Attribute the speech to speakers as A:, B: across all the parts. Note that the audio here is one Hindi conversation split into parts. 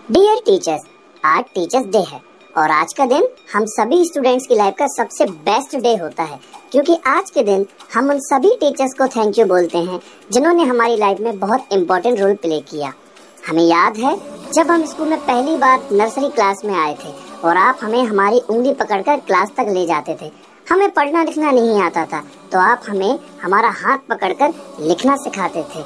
A: डियर टीचर्स, आज टीचर्स डे है और आज का दिन हम सभी स्टूडेंट्स की लाइफ का सबसे बेस्ट डे होता है, क्योंकि आज के दिन हम उन सभी टीचर्स को थैंक यू बोलते हैं जिन्होंने हमारी लाइफ में बहुत इम्पोर्टेंट रोल प्ले किया। हमें याद है जब हम स्कूल में पहली बार नर्सरी क्लास में आए थे और आप हमें हमारी उंगली पकड़कर क्लास तक ले जाते थे। हमें पढ़ना लिखना नहीं आता था तो आप हमें हमारा हाथ पकड़कर लिखना सिखाते थे।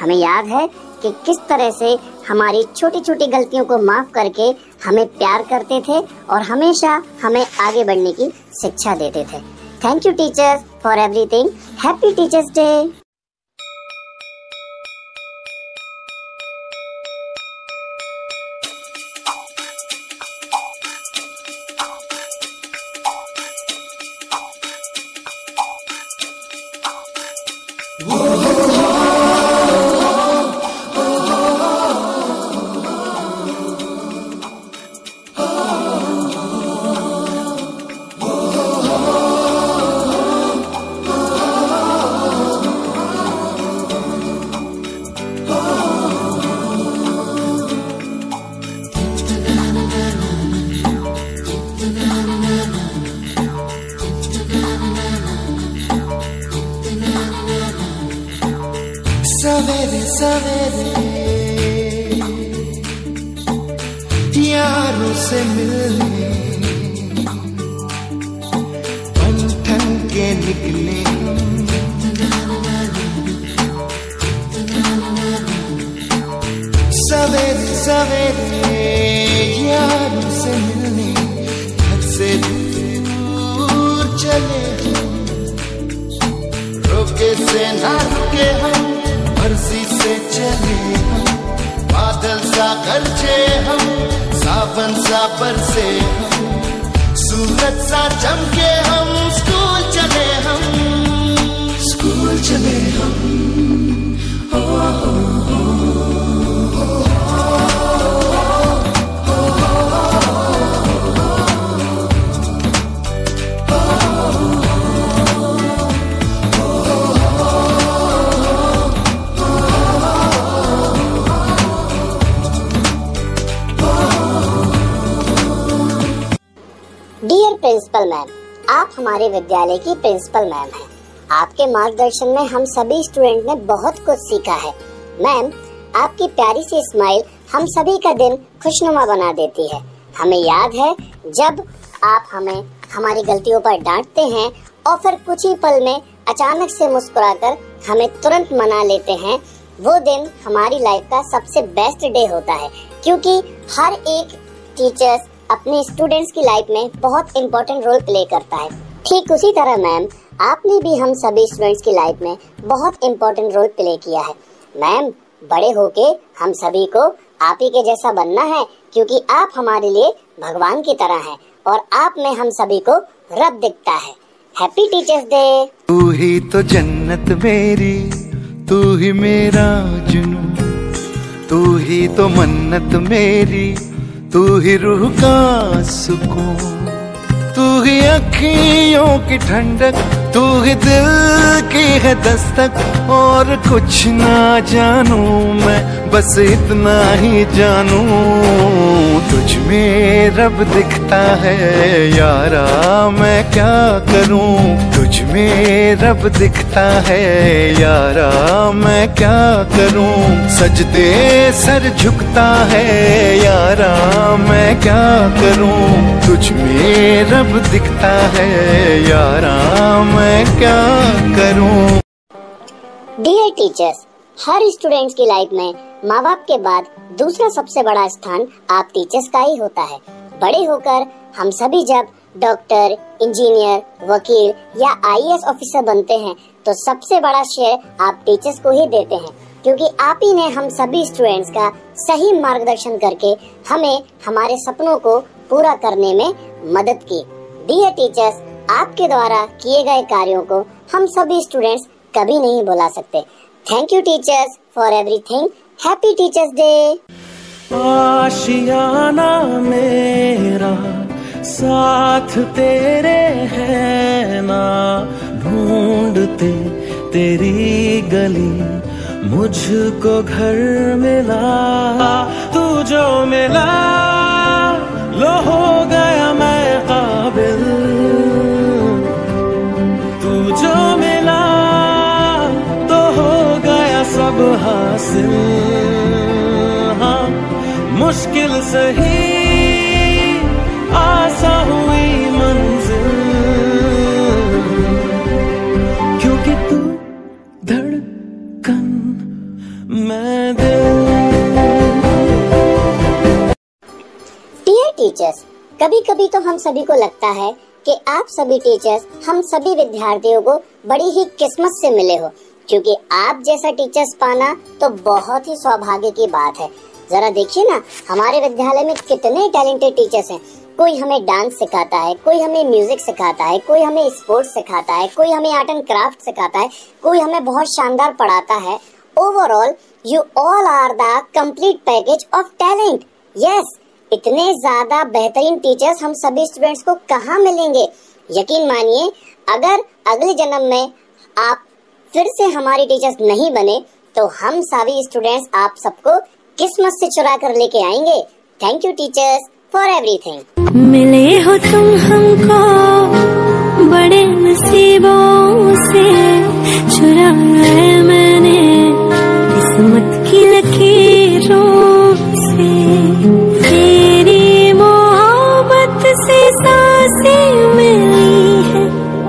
A: हमें याद है कि किस तरह से हमारी छोटी छोटी गलतियों को माफ करके हमें प्यार करते थे और हमेशा हमें आगे बढ़ने की शिक्षा देते थे। Thank you teachers for everything. Happy teachers day.
B: सवेरे सवेरे यारों से मिलने बन ठन के निकले हम। सवेरे सवेरे यारों से मिलने घर से दूर चले हम। रोके से ना रुके हम, मर्जी से चले हम। बादल सा गरजे हम, सावन सा बरसे हम। सूरज सा चमके हम, स्कूल चले हम, स्कूल चले हम।
A: डियर प्रिंसिपल मैम, आप हमारे विद्यालय की प्रिंसिपल मैम हैं। आपके मार्गदर्शन में हम सभी स्टूडेंट ने बहुत कुछ सीखा है। मैम, आपकी प्यारी सी स्माइल हम सभी का दिन खुशनुमा बना देती है। हमें याद है जब आप हमें हमारी गलतियों पर डांटते हैं और फिर कुछ ही पल में अचानक से मुस्कुराकर हमें तुरंत मना लेते हैं। वो दिन हमारी लाइफ का सबसे बेस्ट डे होता है, क्योंकि हर एक टीचर्स अपने स्टूडेंट्स की लाइफ में बहुत इम्पोर्टेंट रोल प्ले करता है। ठीक उसी तरह मैम, आपने भी हम सभी स्टूडेंट्स की लाइफ में बहुत इम्पोर्टेंट रोल प्ले किया है। मैम, बड़े होके हम सभी को आप ही के जैसा बनना है, क्योंकि आप हमारे लिए भगवान की तरह हैं और आप में हम सभी को रब दिखता है। Happy teachers day.
B: तू ही तो जन्नत मेरी, तू ही मेरा जुनून, तू ही तो मन्नत मेरी, तू ही रूह का सुकून, तू ही अखियों की ठंडक, तू ही दिल की है दस्तक। और कुछ ना जानू मैं, बस इतना ही जानू, तुझ में रब दिखता है यारा, मैं क्या करूं। तुझ में रब दिखता है यारा, मैं क्या करूं। सजदे सर झुकता है यारा, मैं क्या करूं। तुझ में रब दिखता है यारा, मैं क्या करूं।
A: डियर टीचर्स, हर स्टूडेंट्स की लाइफ में माँ बाप के बाद दूसरा सबसे बड़ा स्थान आप टीचर्स का ही होता है। बड़े होकर हम सभी जब डॉक्टर, इंजीनियर, वकील या आईएएस ऑफिसर बनते हैं तो सबसे बड़ा श्रेय आप टीचर्स को ही देते हैं, क्योंकि आप ही ने हम सभी स्टूडेंट्स का सही मार्गदर्शन करके हमें हमारे सपनों को पूरा करने में मदद की। डियर टीचर्स, आपके द्वारा किए गए कार्यों को हम सभी स्टूडेंट्स कभी नहीं भुला सकते। Thank you teachers for everything. Happy teachers day.
C: आशियाना मेरा साथ तेरे है ना, ढूंढते तेरी गली मुझको घर मिला तू जो मिला, लो हो गया मैं काबिल। तू जो मिला तो हो गया सब हासिल। हाँ मुश्किल सही आसा हुई मंजिल, क्योंकि तू धड़कन मैं दिल।
A: डियर टीचर्स, कभी कभी तो हम सभी को लगता है कि आप सभी टीचर्स हम सभी विद्यार्थियों को बड़ी ही किस्मत से मिले हो, क्योंकि आप जैसा टीचर्स पाना तो बहुत ही सौभाग्य की बात है। जरा देखिए ना, हमारे विद्यालय में कितने टैलेंटेड टीचर्स हैं। कोई हमें डांस सिखाता है, कोई हमें म्यूजिक सिखाता है, कोई हमें स्पोर्ट्स सिखाता है, कोई हमें आर्ट एंड क्राफ्ट सिखाता है, कोई हमें बहुत शानदार पढ़ाता है। Overall you all are the complete package of talent. Yes, इतने ज्यादा बेहतरीन टीचर्स हम सभी स्टूडेंट्स को कहाँ मिलेंगे। यकीन मानिए, अगर अगले जन्म में आप फिर से हमारी टीचर्स नहीं बने तो हम सभी स्टूडेंट्स आप सबको किस्मत से चुरा कर लेके आएंगे। Thank you teachers for everything.
D: मिले हो तुम हमको बड़े नसीबों से, चुराया है मैंने किस्मत की लकीरों से। तेरी मोहब्बत से सांसें मिली है,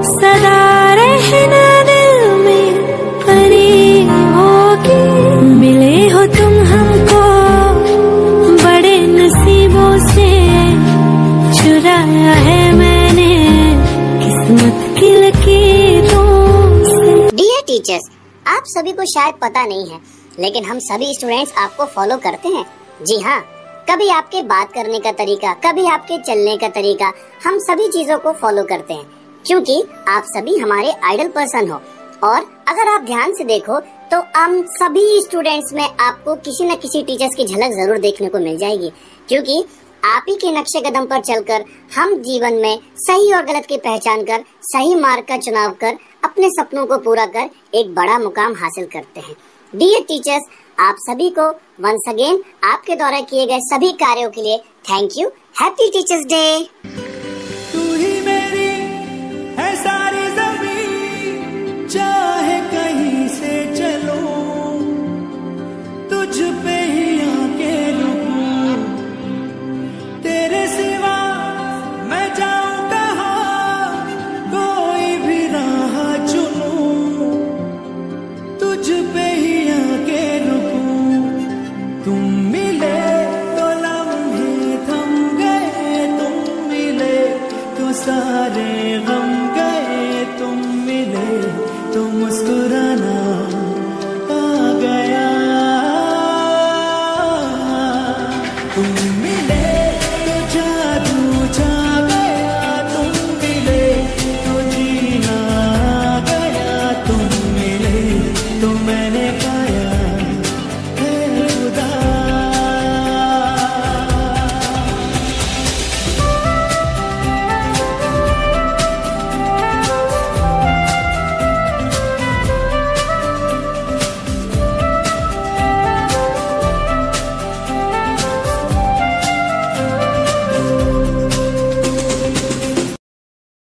D: सदा रहना दिल में परी होगी। मिले हो तुम हमको बड़े नसीबों से, चुराया है मैंने किस्मत की लकीरों से।
A: डियर टीचर्स, आप सभी को शायद पता नहीं है, लेकिन हम सभी स्टूडेंट्स आपको फॉलो करते हैं। जी हाँ, कभी आपके बात करने का तरीका, कभी आपके चलने का तरीका, हम सभी चीजों को फॉलो करते हैं, क्योंकि आप सभी हमारे आइडल पर्सन हो। और अगर आप ध्यान से देखो तो हम सभी स्टूडेंट्स में आपको किसी न किसी टीचर्स की झलक जरूर देखने को मिल जाएगी, क्योंकि आप ही के नक्शे कदम पर चलकर हम जीवन में सही और गलत की पहचान कर, सही मार्ग का चुनाव कर, अपने सपनों को पूरा कर एक बड़ा मुकाम हासिल करते हैं। डियर टीचर्स, आप सभी को वंस अगेन आपके द्वारा किए गए सभी कार्यों के लिए thank you. Happy teachers day.